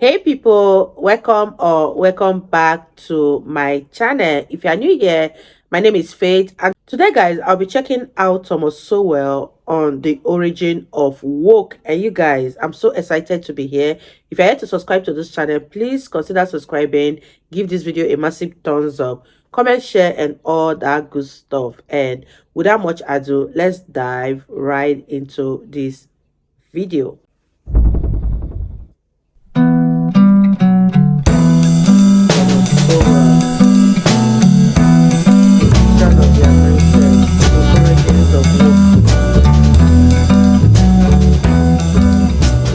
Hey people, welcome back to my channel. If you are new here, my name is Faith, and today guys I'll be checking out Thomas Sowell on the origin of woke. And you guys, I'm so excited to be here. If you're here to subscribe to this channel, please consider subscribing, give this video a massive thumbs up, comment, share, and all that good stuff. And without much ado, let's dive right into this video.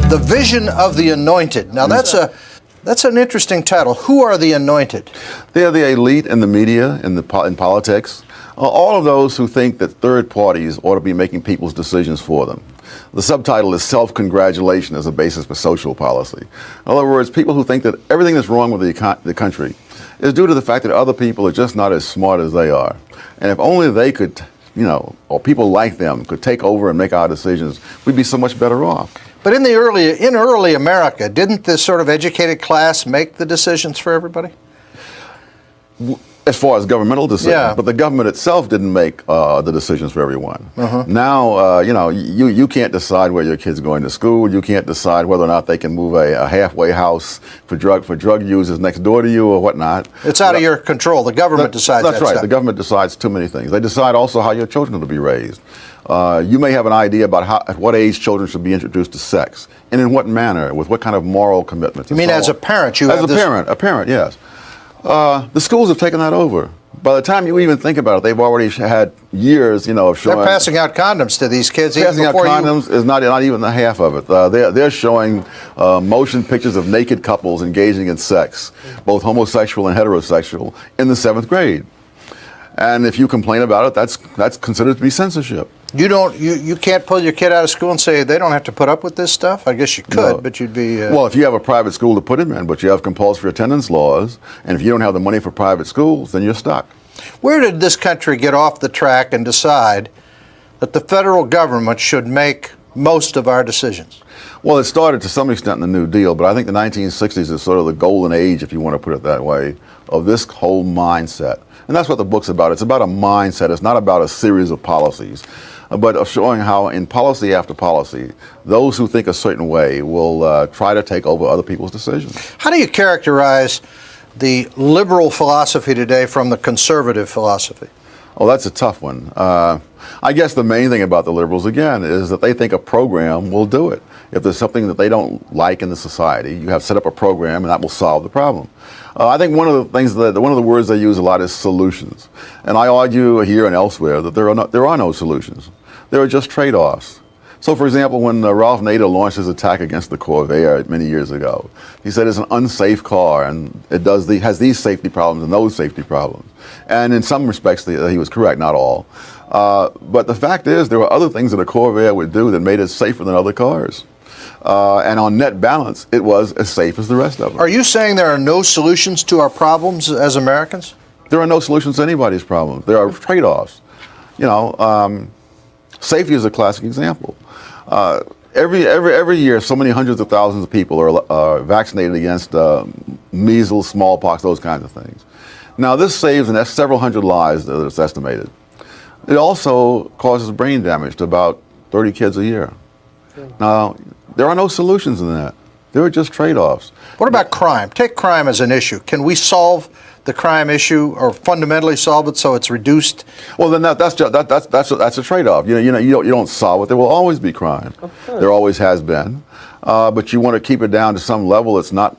The Vision of the Anointed. Now that's an interesting title. Who are the anointed? They are the elite in the media, in politics, all of those who think that third parties ought to be making people's decisions for them. The subtitle is Self-Congratulation as a Basis for Social Policy. In other words, people who think that everything that's wrong with the country is due to the fact that other people are just not as smart as they are. And if only they could, or people like them could take over and make our decisions, we'd be so much better off. But in early America, didn't this sort of educated class make the decisions for everybody? As far as governmental decisions, yeah. But the government itself didn't make the decisions for everyone. Now, you can't decide where your kid's going to school. You can't decide whether or not they can move a halfway house for drug users next door to you or whatnot. It's out of your control. The government decides that. That's right. Stuff. The government decides too many things. They decide also how your children are to be raised. You may have an idea about at what age children should be introduced to sex, and in what manner, with what kind of moral commitments. You mean as a parent? A parent, yes. The schools have taken that over. By the time you even think about it, they've already had years, of showing. They're passing out condoms to these kids. Passing out condoms is not even the half of it. They're showing motion pictures of naked couples engaging in sex, both homosexual and heterosexual, in the 7th grade. And if you complain about it, that's considered to be censorship. You can't pull your kid out of school and say they don't have to put up with this stuff? I guess you could, no. But you'd be... Well, if you have a private school to put him in, but you have compulsory attendance laws, and if you don't have the money for private schools, then you're stuck. Where did this country get off the track and decide that the federal government should make most of our decisions? Well, it started to some extent in the New Deal, but I think the 1960s is sort of the golden age, if you want to put it that way, of this whole mindset. And that's what the book's about. It's about a mindset. It's not about a series of policies, but of showing how in policy after policy, those who think a certain way will try to take over other people's decisions. How do you characterize the liberal philosophy today from the conservative philosophy? Oh, that's a tough one. I guess the main thing about the liberals, again, is that they think a program will do it. If there's something that they don't like in the society, you have set up a program and that will solve the problem. I think one of the words they use a lot is solutions. And I argue here and elsewhere that there are no solutions. There are just trade-offs. So, for example, when Ralph Nader launched his attack against the Corvair many years ago, he said it's an unsafe car and it has these safety problems and those safety problems. And in some respects, he was correct, not all. But the fact is, there were other things that a Corvair would do that made it safer than other cars. And on net balance, it was as safe as the rest of them. Are you saying there are no solutions to our problems as Americans? There are no solutions to anybody's problems. There are trade-offs. Safety is a classic example. Every year, so many hundreds of thousands of people are vaccinated against measles, smallpox, those kinds of things. Now, this saves several hundred lives, that it's estimated. It also causes brain damage to about 30 kids a year. Now, there are no solutions in that. There are just trade-offs. What about crime? Take crime as an issue. Can we solve the crime issue, or fundamentally solve it so it's reduced? Well, then that's a trade-off. You don't solve it. There will always be crime. There always has been, but you want to keep it down to some level. It's not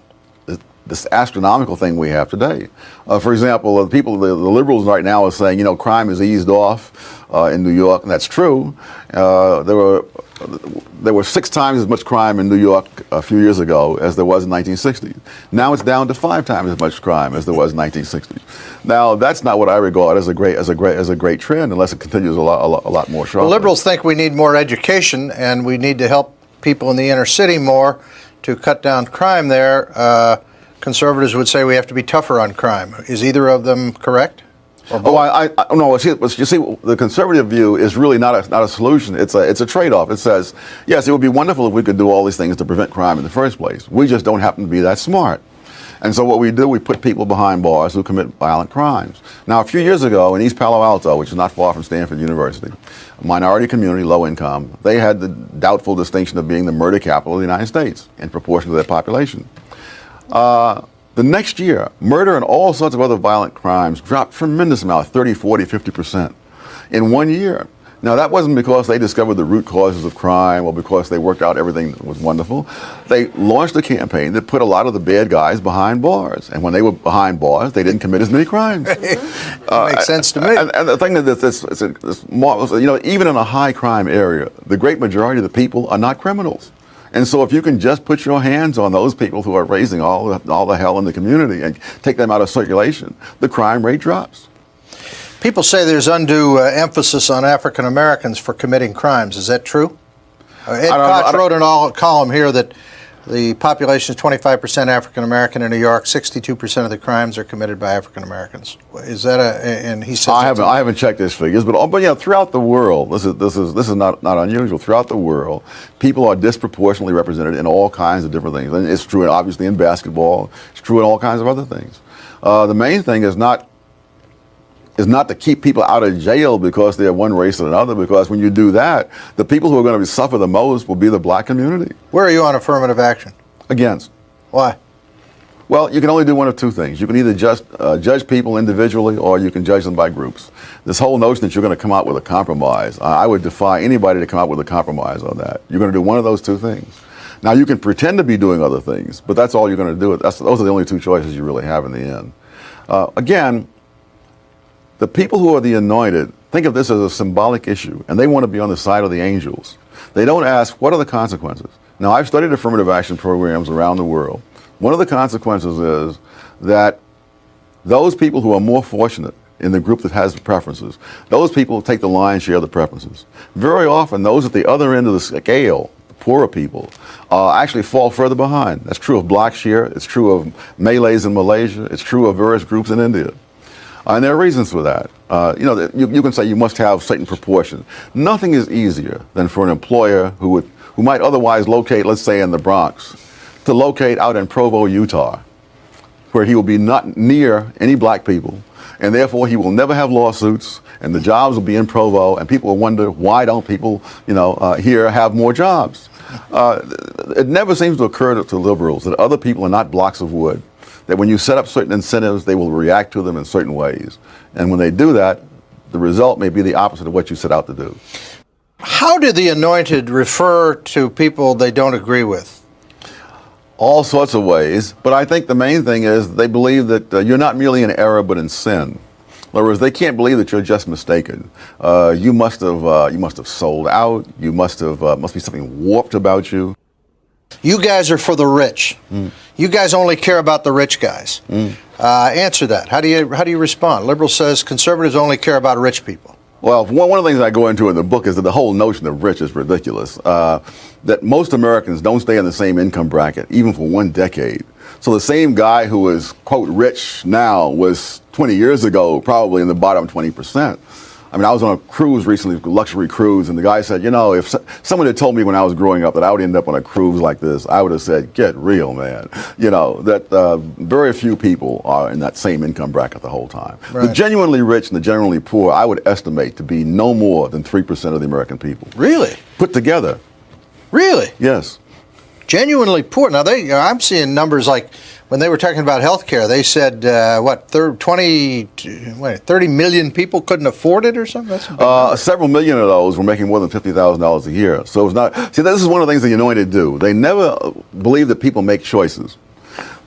this astronomical thing we have today. For example, the liberals right now are saying, crime has eased off in New York, and that's true. There were 6 times as much crime in New York a few years ago as there was in 1960. Now it's down to 5 times as much crime as there was in 1960. Now that's not what I regard as a great trend, unless it continues a lot more sharply. The liberals think we need more education and we need to help people in the inner city more to cut down crime there. Conservatives would say we have to be tougher on crime. Is either of them correct? Oh, I no. You see, the conservative view is really not a solution. It's a trade-off. It says, yes, it would be wonderful if we could do all these things to prevent crime in the first place. We just don't happen to be that smart. And so what we do, we put people behind bars who commit violent crimes. Now, a few years ago in East Palo Alto, which is not far from Stanford University, a minority community, low income, they had the doubtful distinction of being the murder capital of the United States in proportion to their population. The next year, murder and all sorts of other violent crimes dropped tremendous amount, 30, 40, 50% in 1 year. Now, that wasn't because they discovered the root causes of crime or because they worked out everything that was wonderful. They launched a campaign that put a lot of the bad guys behind bars. And when they were behind bars, they didn't commit as many crimes. Makes sense to me. And the thing that it's marvelous, even in a high crime area, the great majority of the people are not criminals. And so if you can just put your hands on those people who are raising all the hell in the community and take them out of circulation, the crime rate drops. People say there's undue emphasis on African Americans for committing crimes. Is that true? Ed Koch wrote in a column here that the population is 25% African American in New York. 62% of the crimes are committed by African Americans. Is that and he says I haven't checked his figures, but throughout the world, this is not unusual. Throughout the world, people are disproportionately represented in all kinds of different things, and it's true obviously in basketball. It's true in all kinds of other things. The main thing is not to keep people out of jail because they're one race or another, because when you do that, the people who are going to suffer the most will be the black community. Where are you on affirmative action? Against. Why? Well, you can only do one of two things. You can either just judge people individually, or you can judge them by groups. This whole notion that you're going to come out with a compromise, I would defy anybody to come out with a compromise on that. You're going to do one of those two things. Now, you can pretend to be doing other things, but that's all you're going to do. Those are the only two choices you really have in the end. Again, the people who are the anointed think of this as a symbolic issue, and they want to be on the side of the angels. They don't ask, what are the consequences? Now, I've studied affirmative action programs around the world. One of the consequences is that those people who are more fortunate in the group that has the preferences, those people take the lion's share of the preferences. Very often, those at the other end of the scale, the poorer people, actually fall further behind. That's true of blacks here. It's true of Malays in Malaysia. It's true of various groups in India. And there are reasons for that. You can say you must have certain proportion. Nothing is easier than for an employer who might otherwise locate, let's say, in the Bronx, to locate out in Provo, Utah, where he will be not near any black people, and therefore he will never have lawsuits, and the jobs will be in Provo, and people will wonder, why don't people, here have more jobs? It never seems to occur to liberals that other people are not blocks of wood, that when you set up certain incentives, they will react to them in certain ways. And when they do that, the result may be the opposite of what you set out to do. How do the anointed refer to people they don't agree with? All sorts of ways, but I think the main thing is they believe that you're not merely in error, but in sin. In other words, they can't believe that you're just mistaken. You must have sold out. You must be something warped about you. You guys are for the rich. You guys only care about the rich guys. Answer that. How do you respond? Liberal says conservatives only care about rich people. Well, one of the things I go into in the book is that the whole notion of rich is ridiculous. That most Americans don't stay in the same income bracket, even for 1 decade. So the same guy who is, quote, rich now was 20 years ago probably in the bottom 20%. I mean, I was on a cruise recently, a luxury cruise, and the guy said, if someone had told me when I was growing up that I would end up on a cruise like this, I would have said, get real, man. That very few people are in that same income bracket the whole time. Right. The genuinely rich and the genuinely poor, I would estimate to be no more than 3% of the American people. Really? Put together. Really? Yes. Genuinely poor. Now, I'm seeing numbers like when they were talking about health care, they said, 30 million people couldn't afford it or something? That's several million of those were making more than $50,000 a year. So it's not, see, this is one of the things the Anointed do. They never believe that people make choices.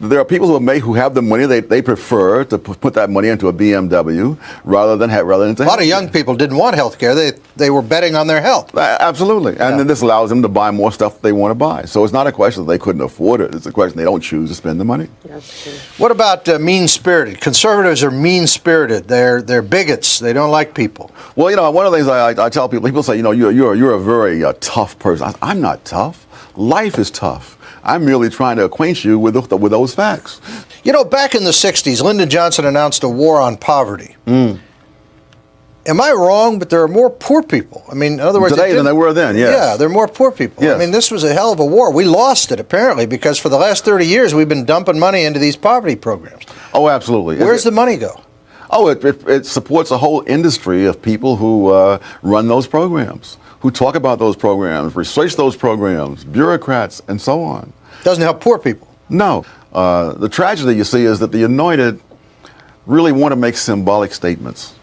There are people who have the money. They prefer to put that money into a BMW rather than into a lot of young people didn't want health care. They were betting on their health. Absolutely. And then this allows them to buy more stuff they want to buy. So it's not a question that they couldn't afford it. It's a question they don't choose to spend the money. What about mean-spirited? Conservatives are mean-spirited. They're bigots. They don't like people. Well, one of the things I tell people say, you're a very tough person. I'm not tough. Life is tough. I'm merely trying to acquaint you with those facts. Back in the 60s, Lyndon Johnson announced a war on poverty. Am I wrong? But there are more poor people. I mean, in other words, today than there were then. Yes. Yeah, there are more poor people. Yes. I mean, this was a hell of a war. We lost it apparently because for the last 30 years we've been dumping money into these poverty programs. Oh, absolutely. Where's the money go? Oh, it supports a whole industry of people who run those programs, who talk about those programs, research those programs, bureaucrats, and so on. Doesn't help poor people. No. The tragedy, you see, is that the anointed really want to make symbolic statements.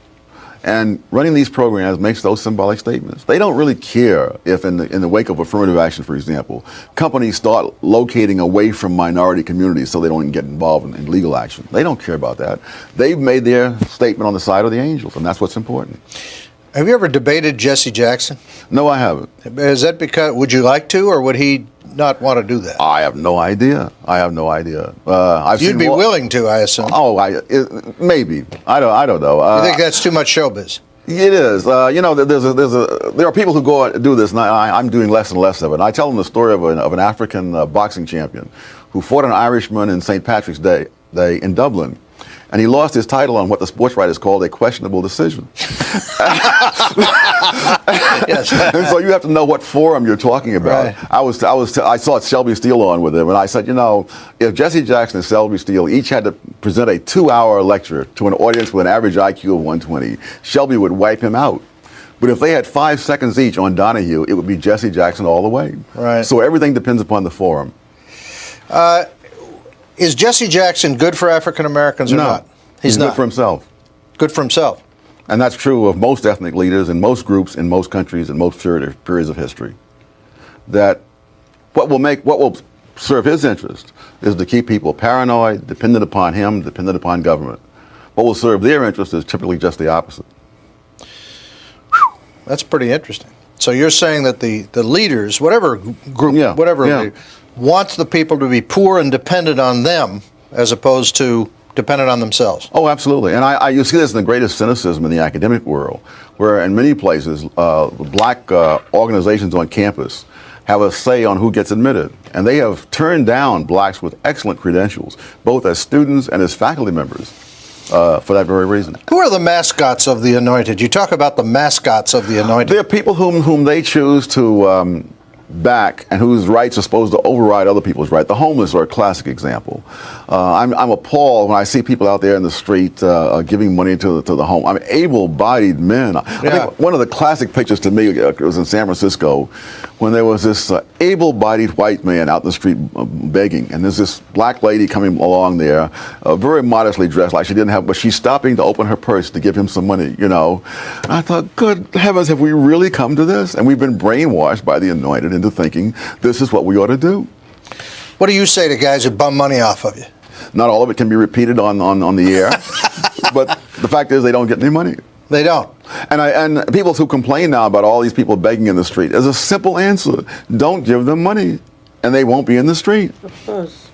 And running these programs makes those symbolic statements. They don't really care if in the wake of affirmative action, for example, companies start locating away from minority communities so they don't get involved in legal action. They don't care about that. They've made their statement on the side of the angels, and that's what's important. Have you ever debated Jesse Jackson? No, I haven't. Is that because, would you like to, or would he not want to do that? I have no idea. You'd be willing to, I assume. Oh, maybe. I don't know. You think that's too much showbiz? It is. You know, there are people who go out and do this, and I'm doing less and less of it. And I tell them the story of an African boxing champion who fought an Irishman in St. Patrick's Day in Dublin. And he lost his title on what the sports writers called a questionable decision. Yes. And so you have to know what forum you're talking about. Right. I saw Shelby Steele on with him, and I said, you know, if Jesse Jackson and Shelby Steele each had to present a 2-hour lecture to an audience with an average IQ of 120, Shelby would wipe him out. But if they had 5 seconds each on Donahue, it would be Jesse Jackson all the way. Right. So everything depends upon the forum. Is Jesse Jackson good for African Americans or not? He's not. Good for himself. Good for himself. And that's true of most ethnic leaders in most groups, in most countries, in most periods of history. That what will serve his interest is to keep people paranoid, dependent upon him, dependent upon government. What will serve their interest is typically just the opposite. That's pretty interesting. So you're saying that the leaders, whatever group, leader, wants the people to be poor and dependent on them as opposed to dependent on themselves. Oh, absolutely. And you see this in the greatest cynicism in the academic world, where in many places, black organizations on campus have a say on who gets admitted. And they have turned down blacks with excellent credentials, both as students and as faculty members, for that very reason. Who are the mascots of the anointed? You talk about the mascots of the anointed. They're people whom they choose to back and whose rights are supposed to override other people's rights. The homeless are a classic example. I'm appalled when I see people out there in the street giving money to the home. I mean, able-bodied men. I think one of the classic pictures to me was in San Francisco when there was this able-bodied white man out in the street begging, and there's this black lady coming along there, very modestly dressed, like she didn't have, but she's stopping to open her purse to give him some money, you know. And I thought, good heavens, have we really come to this? And we've been brainwashed by the anointed into thinking this is what we ought to do. What do you say to guys who bum money off of you? Not all of it can be repeated on the air, but the fact is they don't get any money. They don't. And people who complain now about all these people begging in the street, there's a simple answer. Don't give them money, and they won't be in the street. Of course.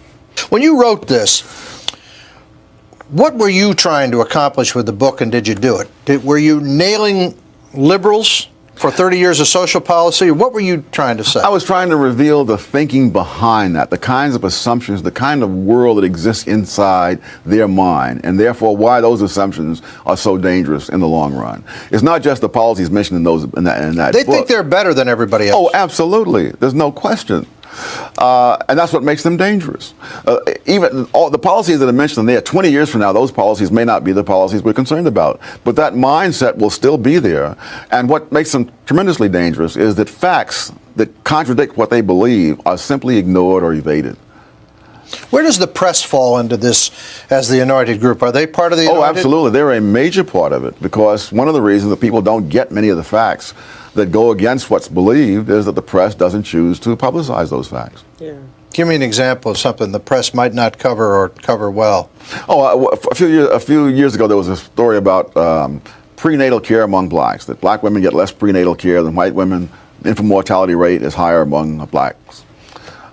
When you wrote this, what were you trying to accomplish with the book, and did you do it? Were you nailing liberals for 30 years of social policy? What were you trying to say? I was trying to reveal the thinking behind that, the kinds of assumptions, the kind of world that exists inside their mind, and therefore why those assumptions are so dangerous in the long run. It's not just the policies mentioned in that They book. think they're better than everybody else. Oh, absolutely. There's no question. And that's what makes them dangerous. Even all the policies that are mentioned there, 20 years from now, those policies may not be the policies we're concerned about. But that mindset will still be there. And what makes them tremendously dangerous is that facts that contradict what they believe are simply ignored or evaded. Where does the press fall into this as the anointed group? Are they part of the anointed? Oh, absolutely. They're a major part of it, because one of the reasons that people don't get many of the facts that go against what's believed is that the press doesn't choose to publicize those facts. Yeah. Give me an example of something the press might not cover or cover well. Oh, a few years ago, there was a story about prenatal care among blacks, that black women get less prenatal care than white women. Infant mortality rate is higher among blacks.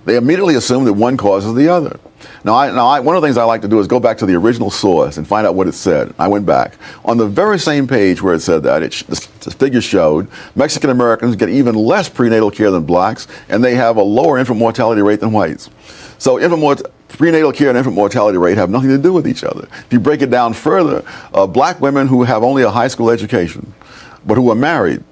They immediately assume that one causes the other. Now, one of the things I like to do is go back to the original source and find out what it said. I went back. On the very same page where it said that, the figures showed Mexican Americans get even less prenatal care than blacks, and they have a lower infant mortality rate than whites. So prenatal care and infant mortality rate have nothing to do with each other. If you break it down further, black women who have only a high school education, but who are married,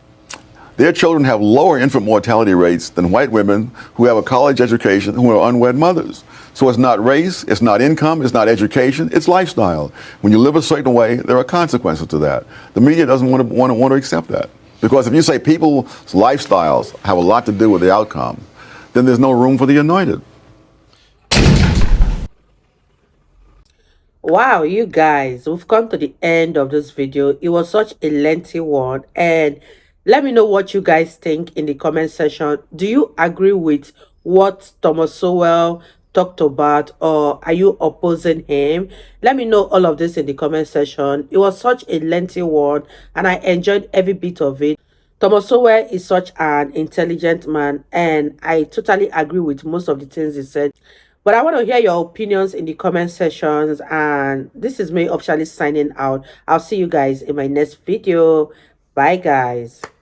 their children have lower infant mortality rates than white women who have a college education, who are unwed mothers. So it's not race, it's not income, it's not education, it's lifestyle. When you live a certain way, there are consequences to that. The media doesn't want to accept that. Because if you say people's lifestyles have a lot to do with the outcome, then there's no room for the anointed. Wow, you guys, we've come to the end of this video. It was such a lengthy one, and let me know what you guys think in the comment section. Do you agree with what Thomas Sowell talked about, or are you opposing him? Let me know all of this in the comment section. It was such a lengthy one, and I enjoyed every bit of it. Thomas Sowell is such an intelligent man, and I totally agree with most of the things he said. But I want to hear your opinions in the comment sections. And this is me officially signing out. I'll see you guys in my next video. Bye, guys.